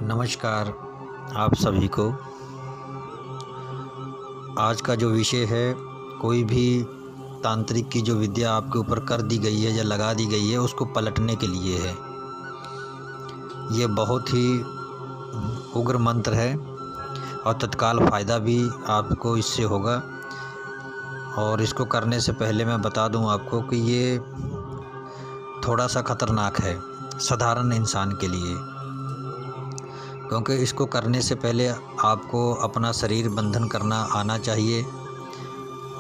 नमस्कार आप सभी को। आज का जो विषय है, कोई भी तांत्रिक की जो विद्या आपके ऊपर कर दी गई है या लगा दी गई है उसको पलटने के लिए है। ये बहुत ही उग्र मंत्र है और तत्काल फ़ायदा भी आपको इससे होगा। और इसको करने से पहले मैं बता दूं आपको कि ये थोड़ा सा ख़तरनाक है साधारण इंसान के लिए, क्योंकि इसको करने से पहले आपको अपना शरीर बंधन करना आना चाहिए।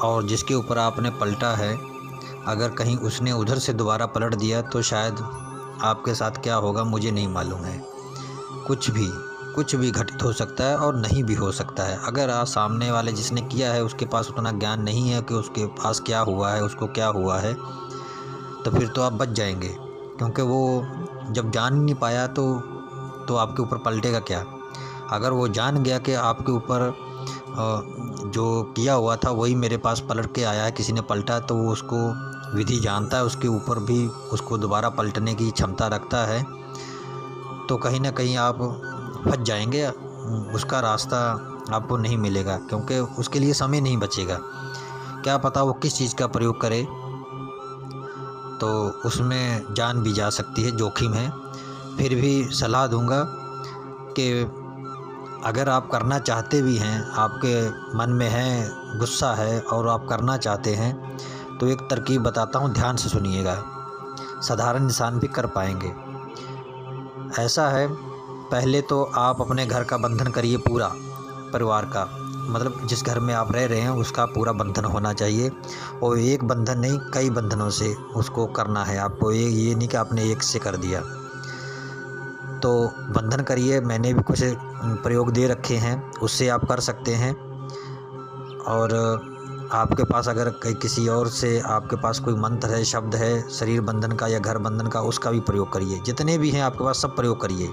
और जिसके ऊपर आपने पलटा है, अगर कहीं उसने उधर से दोबारा पलट दिया तो शायद आपके साथ क्या होगा मुझे नहीं मालूम है। कुछ भी घटित हो सकता है और नहीं भी हो सकता है। अगर आप सामने वाले जिसने किया है उसके पास उतना ज्ञान नहीं है कि उसके पास क्या हुआ है, उसको क्या हुआ है, तो फिर तो आप बच जाएंगे, क्योंकि वो जब जान नहीं पाया तो आपके ऊपर पलटेगा क्या। अगर वो जान गया कि आपके ऊपर जो किया हुआ था वही मेरे पास पलट के आया है, किसी ने पलटा, तो वो उसको विधि जानता है, उसके ऊपर भी उसको दोबारा पलटने की क्षमता रखता है, तो कहीं ना कहीं आप फंस जाएंगे। उसका रास्ता आपको नहीं मिलेगा, क्योंकि उसके लिए समय नहीं बचेगा। क्या पता वो किस चीज़ का प्रयोग करे, तो उसमें जान भी जा सकती है, जोखिम है। फिर भी सलाह दूंगा कि अगर आप करना चाहते भी हैं, आपके मन में है, गुस्सा है और आप करना चाहते हैं, तो एक तरकीब बताता हूँ, ध्यान से सुनिएगा। साधारण इंसान भी कर पाएंगे। ऐसा है, पहले तो आप अपने घर का बंधन करिए, पूरा परिवार का, मतलब जिस घर में आप रह रहे हैं उसका पूरा बंधन होना चाहिए। और एक बंधन नहीं, कई बंधनों से उसको करना है आपको। ये नहीं कि आपने एक से कर दिया। तो बंधन करिए, मैंने भी कुछ प्रयोग दे रखे हैं, उससे आप कर सकते हैं। और आपके पास अगर किसी और से आपके पास कोई मंत्र है, शब्द है शरीर बंधन का या घर बंधन का, उसका भी प्रयोग करिए। जितने भी हैं आपके पास सब प्रयोग करिए।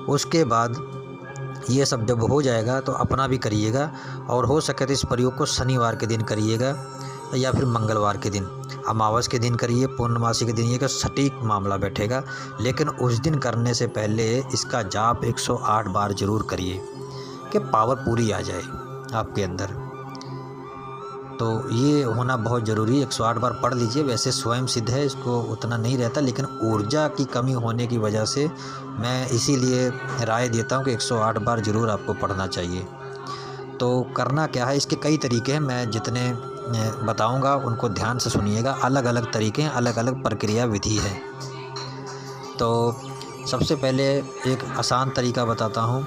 उसके बाद ये सब जब हो जाएगा तो अपना भी करिएगा। और हो सके तो इस प्रयोग को शनिवार के दिन करिएगा या फिर मंगलवार के दिन, अमावस के दिन करिए, पूर्णमासी के दिन, ये का सटीक मामला बैठेगा। लेकिन उस दिन करने से पहले इसका जाप 108 बार ज़रूर करिए कि पावर पूरी आ जाए आपके अंदर। तो ये होना बहुत ज़रूरी है। 108 बार पढ़ लीजिए। वैसे स्वयं सिद्ध है, इसको उतना नहीं रहता, लेकिन ऊर्जा की कमी होने की वजह से मैं इसीलिए राय देता हूँ कि 108 बार ज़रूर आपको पढ़ना चाहिए। तो करना क्या है, इसके कई तरीके हैं, मैं जितने बताऊंगा उनको ध्यान से सुनिएगा। अलग अलग तरीके हैं, अलग अलग प्रक्रिया विधि है। तो सबसे पहले एक आसान तरीका बताता हूं।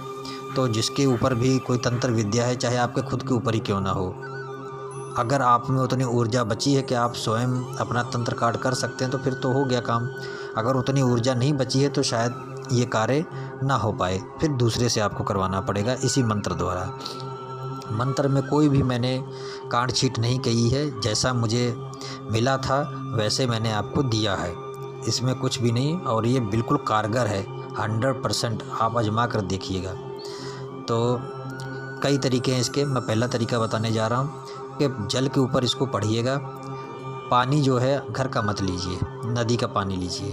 तो जिसके ऊपर भी कोई तंत्र विद्या है, चाहे आपके खुद के ऊपर ही क्यों ना हो, अगर आप में उतनी ऊर्जा बची है कि आप स्वयं अपना तंत्र काट कर सकते हैं तो फिर तो हो गया काम। अगर उतनी ऊर्जा नहीं बची है तो शायद ये कार्य ना हो पाए, फिर दूसरे से आपको करवाना पड़ेगा इसी मंत्र द्वारा। मंत्र में कोई भी मैंने काट छीट नहीं की है, जैसा मुझे मिला था वैसे मैंने आपको दिया है, इसमें कुछ भी नहीं। और ये बिल्कुल कारगर है, 100%। आप आजमा कर देखिएगा। तो कई तरीके हैं इसके। मैं पहला तरीका बताने जा रहा हूँ कि जल के ऊपर इसको पढ़िएगा। पानी जो है घर का मत लीजिए, नदी का पानी लीजिए,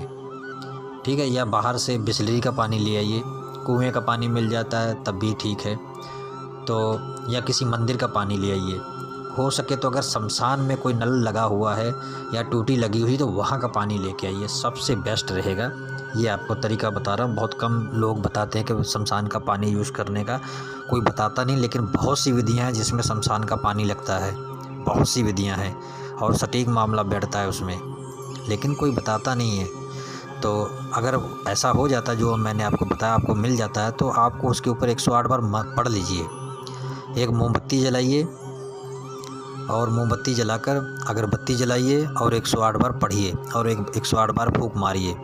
ठीक है, या बाहर से बिसलेरी का पानी ले आइए। कुएँ का पानी मिल जाता है तब भी ठीक है, तो या किसी मंदिर का पानी ले आइए। हो सके तो अगर शमशान में कोई नल लगा हुआ है या टूटी लगी हुई तो वहाँ का पानी लेके आइए, सबसे बेस्ट रहेगा। ये आपको तरीका बता रहा हूँ। बहुत कम लोग बताते हैं कि शमशान का पानी यूज़ करने का, कोई बताता नहीं, लेकिन बहुत सी विधियाँ हैं जिसमें शमशान का पानी लगता है, बहुत सी विधियाँ हैं और सटीक मामला बैठता है उसमें, लेकिन कोई बताता नहीं है। तो अगर ऐसा हो जाता है जो मैंने आपको बताया, आपको मिल जाता है, तो आपको उसके ऊपर 108 बार पढ़ लीजिए। एक मोमबत्ती जलाइए और मोमबत्ती जलाकर अगरबत्ती जलाइए और 108 बार पढ़िए और 108 बार फूंक मारिए।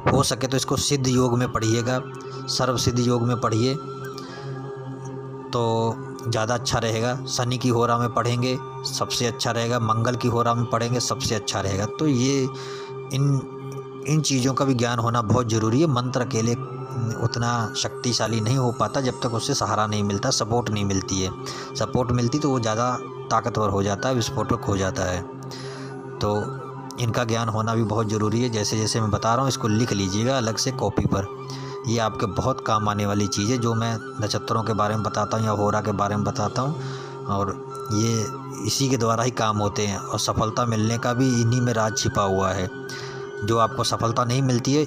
हो सके तो इसको सिद्ध योग में पढ़िएगा, सर्व सिद्ध योग में पढ़िए तो ज़्यादा अच्छा रहेगा। शनि की होरा में पढ़ेंगे सबसे अच्छा रहेगा, मंगल की होरा में पढ़ेंगे सबसे अच्छा रहेगा। तो ये इन चीज़ों का भी ज्ञान होना बहुत ज़रूरी है। मंत्र अकेले उतना शक्तिशाली नहीं हो पाता जब तक उससे सहारा नहीं मिलता, सपोर्ट नहीं मिलती है। सपोर्ट मिलती तो वो ज़्यादा ताकतवर हो जाता है, विस्फोटक हो जाता है। तो इनका ज्ञान होना भी बहुत ज़रूरी है। जैसे जैसे मैं बता रहा हूँ इसको लिख लीजिएगा अलग से कॉपी पर ये आपके बहुत काम आने वाली चीज़ है, जो मैं नक्षत्रों के बारे में बताता हूँ या होरा के बारे में बताता हूँ, और ये इसी के द्वारा ही काम होते हैं। और सफलता मिलने का भी इन्हीं में राज छिपा हुआ है। जो आपको सफलता नहीं मिलती है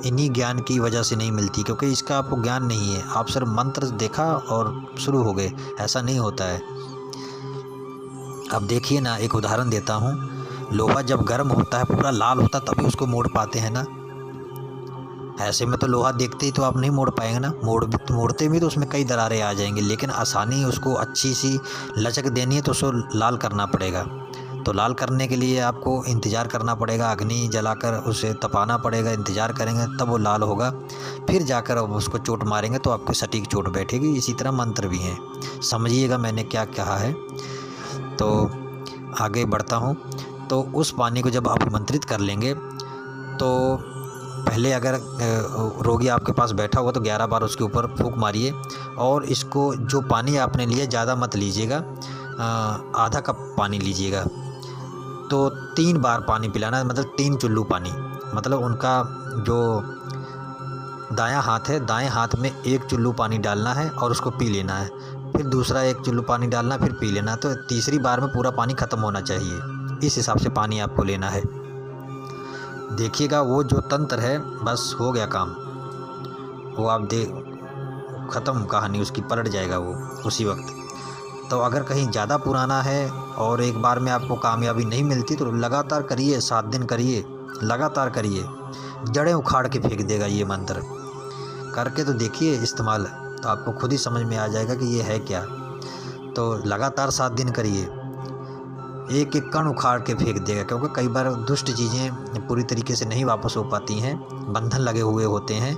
इन्हीं ज्ञान की वजह से नहीं मिलती, क्योंकि इसका आपको ज्ञान नहीं है। आप सिर्फ मंत्र देखा और शुरू हो गए, ऐसा नहीं होता है। अब देखिए ना, एक उदाहरण देता हूँ। लोहा जब गर्म होता है, पूरा लाल होता है, तभी उसको मोड़ पाते हैं ना। ऐसे में तो लोहा देखते ही तो आप नहीं मोड़ पाएंगे ना, मोड़ते भी तो उसमें कई दरारें आ जाएंगी। लेकिन आसानी उसको अच्छी सी लचक देनी है तो उसको लाल करना पड़ेगा। तो लाल करने के लिए आपको इंतज़ार करना पड़ेगा, अग्नि जलाकर उसे तपाना पड़ेगा, इंतज़ार करेंगे तब वो लाल होगा। फिर जाकर अब उसको चोट मारेंगे तो आपको सटीक चोट बैठेगी। इसी तरह मंत्र भी हैं, समझिएगा मैंने क्या कहा है। तो आगे बढ़ता हूँ। तो उस पानी को जब आप आमंत्रित कर लेंगे तो पहले अगर रोगी आपके पास बैठा हुआ तो 11 बार उसके ऊपर फूंक मारिए। और इसको जो पानी आपने लिया ज़्यादा मत लीजिएगा, आधा कप पानी लीजिएगा। तो 3 बार पानी पिलाना, मतलब 3 चुल्लू पानी। मतलब उनका जो दायां हाथ है, दाएं हाथ में 1 चुल्लू पानी डालना है और उसको पी लेना है। फिर दूसरा 1 चुल्लू पानी डालना, फिर पी लेना। तो तीसरी बार में पूरा पानी ख़त्म होना चाहिए। इस हिसाब से पानी आपको लेना है। देखिएगा वो जो तंत्र है, बस हो गया काम। वो आप ख़त्म कहानी उसकी, पलट जाएगा वो उसी वक्त। तो अगर कहीं ज़्यादा पुराना है और एक बार में आपको कामयाबी नहीं मिलती तो लगातार करिए, 7 दिन करिए, लगातार करिए। जड़ें उखाड़ के फेंक देगा ये मंत्र। करके तो देखिए इस्तेमाल, तो आपको खुद ही समझ में आ जाएगा कि ये है क्या। तो लगातार 7 दिन करिए, एक एक कण उखाड़ के फेंक देगा। क्योंकि कई बार दुष्ट चीज़ें पूरी तरीके से नहीं वापस हो पाती हैं, बंधन लगे हुए होते हैं।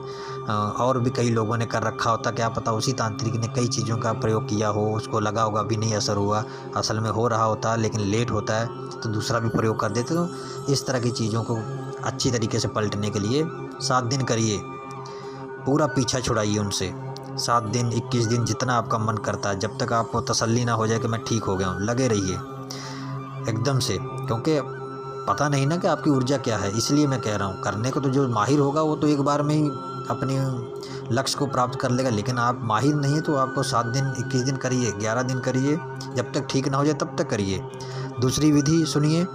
और भी कई लोगों ने कर रखा होता, क्या पता उसी तांत्रिक ने कई चीज़ों का प्रयोग किया हो, उसको लगा होगा भी नहीं असर हुआ, असल में हो रहा होता लेकिन लेट होता है, तो दूसरा भी प्रयोग कर देते। तो इस तरह की चीज़ों को अच्छी तरीके से पलटने के लिए 7 दिन करिए, पूरा पीछा छुड़ाइए उनसे। 7 दिन, 21 दिन, जितना आपका मन करता है, जब तक आपको तसल्ली ना हो जाए कि मैं ठीक हो गया हूँ, लगे रहिए एकदम से। क्योंकि पता नहीं ना कि आपकी ऊर्जा क्या है, इसलिए मैं कह रहा हूँ। करने को तो जो माहिर होगा वो तो एक बार में ही अपने लक्ष्य को प्राप्त कर लेगा। लेकिन आप माहिर नहीं है तो आपको 7 दिन, 21 दिन करिए, 11 दिन करिए, जब तक ठीक ना हो जाए तब तक करिए। दूसरी विधि सुनिए।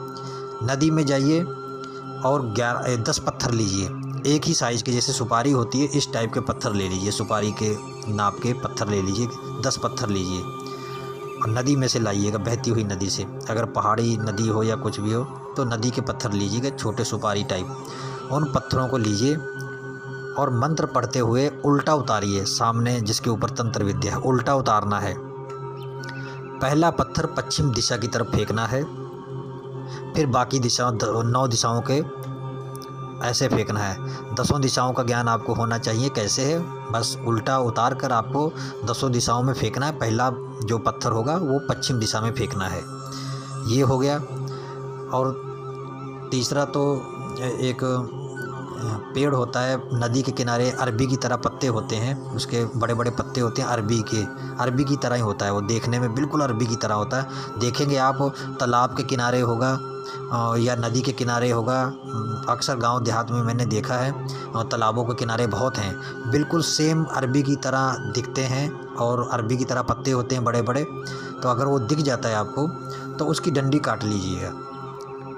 नदी में जाइए और 10 पत्थर लीजिए, एक ही साइज़ के, जैसे सुपारी होती है इस टाइप के पत्थर ले लीजिए, सुपारी के नाप के पत्थर ले लीजिए, 10 पत्थर लीजिए और नदी में से लाइएगा, बहती हुई नदी से। अगर पहाड़ी नदी हो या कुछ भी हो तो नदी के पत्थर लीजिएगा, छोटे सुपारी टाइप। उन पत्थरों को लीजिए और मंत्र पढ़ते हुए उल्टा उतारिए। सामने जिसके ऊपर तंत्र विद्या है, उल्टा उतारना है। पहला पत्थर पश्चिम दिशा की तरफ फेंकना है, फिर बाकी दिशाओं 9 दिशाओं के ऐसे फेंकना है। 10 दिशाओं का ज्ञान आपको होना चाहिए। कैसे है, बस उल्टा उतार कर आपको 10 दिशाओं में फेंकना है। पहला जो पत्थर होगा वो पश्चिम दिशा में फेंकना है। ये हो गया। और तीसरा तो एक पेड़ होता है नदी के किनारे, अरबी की तरह पत्ते होते हैं, उसके बड़े बड़े पत्ते होते हैं, अरबी की तरह ही होता है वो, देखने में बिल्कुल अरबी की तरह होता है। देखेंगे आप, तालाब के किनारे होगा या नदी के किनारे होगा। अक्सर गांव देहात में मैंने देखा है, तालाबों के किनारे बहुत हैं, बिल्कुल सेम अरबी की तरह दिखते हैं और अरबी की तरह पत्ते होते हैं बड़े बड़े। तो अगर वो दिख जाता है आपको तो उसकी डंडी काट लीजिएगा।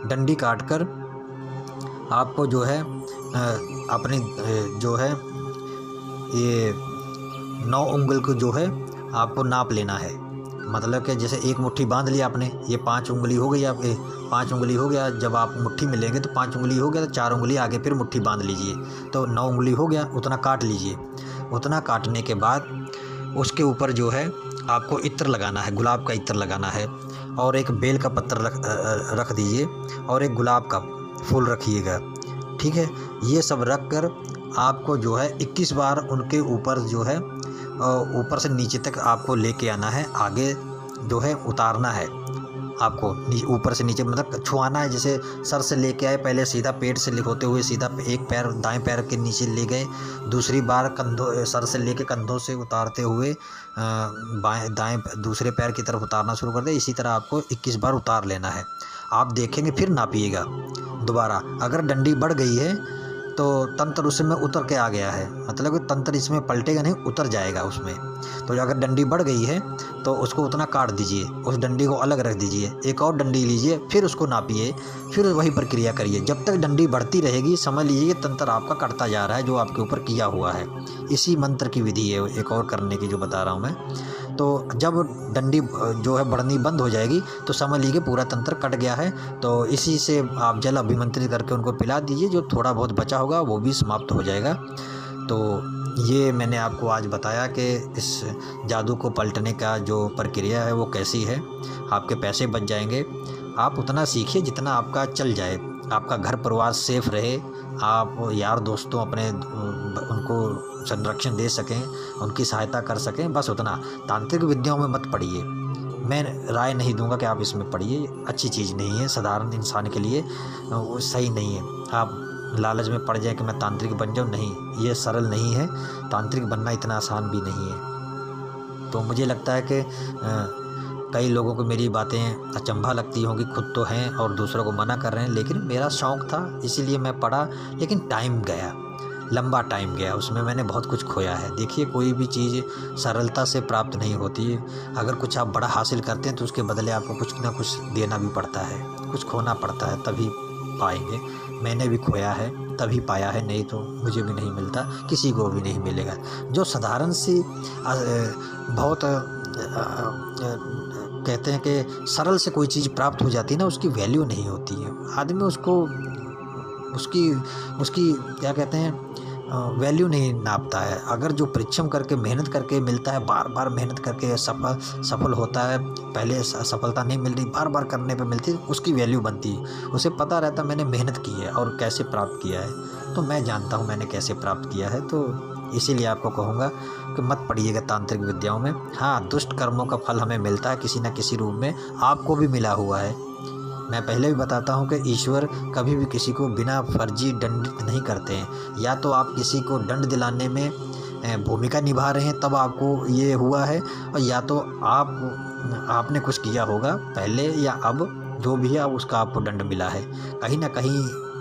डंडी काट कर आपको जो है अपनी जो है ये 9 उंगल को जो है आपको नाप लेना है। मतलब कि जैसे एक मुट्ठी बांध लिया आपने, ये 5 उंगली हो गई, आप 5 उंगली हो गया। जब आप मुट्ठी में लेंगे तो 5 उंगली हो गया, तो 4 उंगली आगे फिर मुट्ठी बांध लीजिए, तो 9 उंगली हो गया। उतना काट लीजिए। उतना काटने के बाद उसके ऊपर जो है आपको इत्र लगाना है, गुलाब का इत्र लगाना है, और एक बेल का पत्थर रख दीजिए और एक गुलाब का फूल रखिएगा। ठीक है, ये सब रख कर आपको जो है 21 बार उनके ऊपर जो है ऊपर से नीचे तक आपको लेके आना है। आगे जो है उतारना है आपको, ऊपर से नीचे मतलब छुआना है। जैसे सर से लेके आए, पहले सीधा पेट से होते हुए सीधा एक पैर दाएं पैर के नीचे ले गए, दूसरी बार कंधों सर से लेके कंधों से उतारते हुए बाएं दाएं दूसरे पैर की तरफ उतारना शुरू कर दे। इसी तरह आपको 21 बार उतार लेना है। आप देखेंगे, फिर नापिएगा दोबारा। अगर डंडी बढ़ गई है तो तंत्र उसमें उतर के आ गया है, मतलब कि तंत्र इसमें पलटेगा नहीं, उतर जाएगा उसमें। तो अगर डंडी बढ़ गई है तो उसको उतना काट दीजिए, उस डंडी को अलग रख दीजिए, एक और डंडी लीजिए, फिर उसको नापिए, फिर वही प्रक्रिया करिए। जब तक डंडी बढ़ती रहेगी समझ लीजिए कि तंत्र आपका कटता जा रहा है जो आपके ऊपर किया हुआ है। इसी मंत्र की विधि है एक और करने की जो बता रहा हूँ मैं। तो जब डंडी जो है बढ़नी बंद हो जाएगी तो समझ लीजिए पूरा तंत्र कट गया है। तो इसी से आप जल अभिमंत्रित करके उनको पिला दीजिए, जो थोड़ा बहुत बचा होगा वो भी समाप्त हो जाएगा। तो ये मैंने आपको आज बताया कि इस जादू को पलटने का जो प्रक्रिया है वो कैसी है। आपके पैसे बच जाएंगे। आप उतना सीखिए जितना आपका चल जाए, आपका घर परिवार सेफ रहे, आप यार दोस्तों अपने उनको संरक्षण दे सकें, उनकी सहायता कर सकें, बस उतना। तांत्रिक विद्याओं में मत पढ़िए, मैं राय नहीं दूंगा कि आप इसमें पढ़िए, अच्छी चीज़ नहीं है, साधारण इंसान के लिए वो सही नहीं है। आप लालच में पड़ जाए कि मैं तांत्रिक बन जाऊँ, नहीं, ये सरल नहीं है, तांत्रिक बनना इतना आसान भी नहीं है। तो मुझे लगता है कि कई लोगों को मेरी बातें अचंभा लगती होंगी, खुद तो हैं और दूसरों को मना कर रहे हैं, लेकिन मेरा शौक़ था इसीलिए मैं पढ़ा। लेकिन टाइम गया, लंबा टाइम गया, उसमें मैंने बहुत कुछ खोया है। देखिए कोई भी चीज़ सरलता से प्राप्त नहीं होती है। अगर कुछ आप बड़ा हासिल करते हैं तो उसके बदले आपको कुछ ना कुछ देना भी पड़ता है, कुछ खोना पड़ता है, तभी पाएंगे। मैंने भी खोया है तभी पाया है, नहीं तो मुझे भी नहीं मिलता, किसी को भी नहीं मिलेगा। जो साधारण सी बहुत कहते हैं कि सरल से कोई चीज़ प्राप्त हो जाती है ना, उसकी वैल्यू नहीं होती है। आदमी उसको उसकी क्या कहते हैं वैल्यू नहीं नापता है। अगर जो परिश्रम करके मेहनत करके मिलता है, बार बार मेहनत करके सफल होता है, पहले सफलता नहीं मिल रही, बार बार करने पे मिलती है, उसकी वैल्यू बनती है। उसे पता रहता मैंने मेहनत की है और कैसे प्राप्त किया है, तो मैं जानता हूँ मैंने कैसे प्राप्त किया है। तो इसीलिए आपको कहूँगा कि मत पढ़िएगा तांत्रिक विद्याओं में। हाँ, दुष्ट कर्मों का फल हमें मिलता है किसी न किसी रूप में, आपको भी मिला हुआ है। मैं पहले भी बताता हूँ कि ईश्वर कभी भी किसी को बिना फर्जी दंडित नहीं करते हैं। या तो आप किसी को दंड दिलाने में भूमिका निभा रहे हैं तब आपको ये हुआ है, और या तो आपने कुछ किया होगा पहले या अब, जो भी है उसका आपको दंड मिला है। कहीं ना कहीं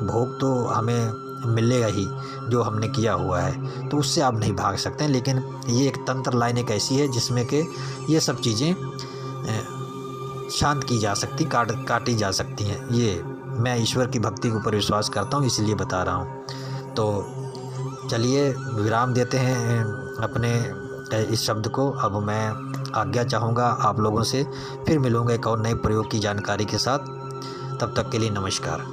भोग तो हमें मिलेगा ही जो हमने किया हुआ है, तो उससे आप नहीं भाग सकते हैं। लेकिन ये एक तंत्र लाइन एक ऐसी है जिसमें कि ये सब चीज़ें शांत की जा सकती, काटी जा सकती हैं। ये मैं ईश्वर की भक्ति के ऊपर विश्वास करता हूँ, इसलिए बता रहा हूँ। तो चलिए विराम देते हैं अपने इस शब्द को। अब मैं आज्ञा चाहूँगा आप लोगों से, फिर मिलूँगा एक और नए प्रयोग की जानकारी के साथ। तब तक के लिए नमस्कार।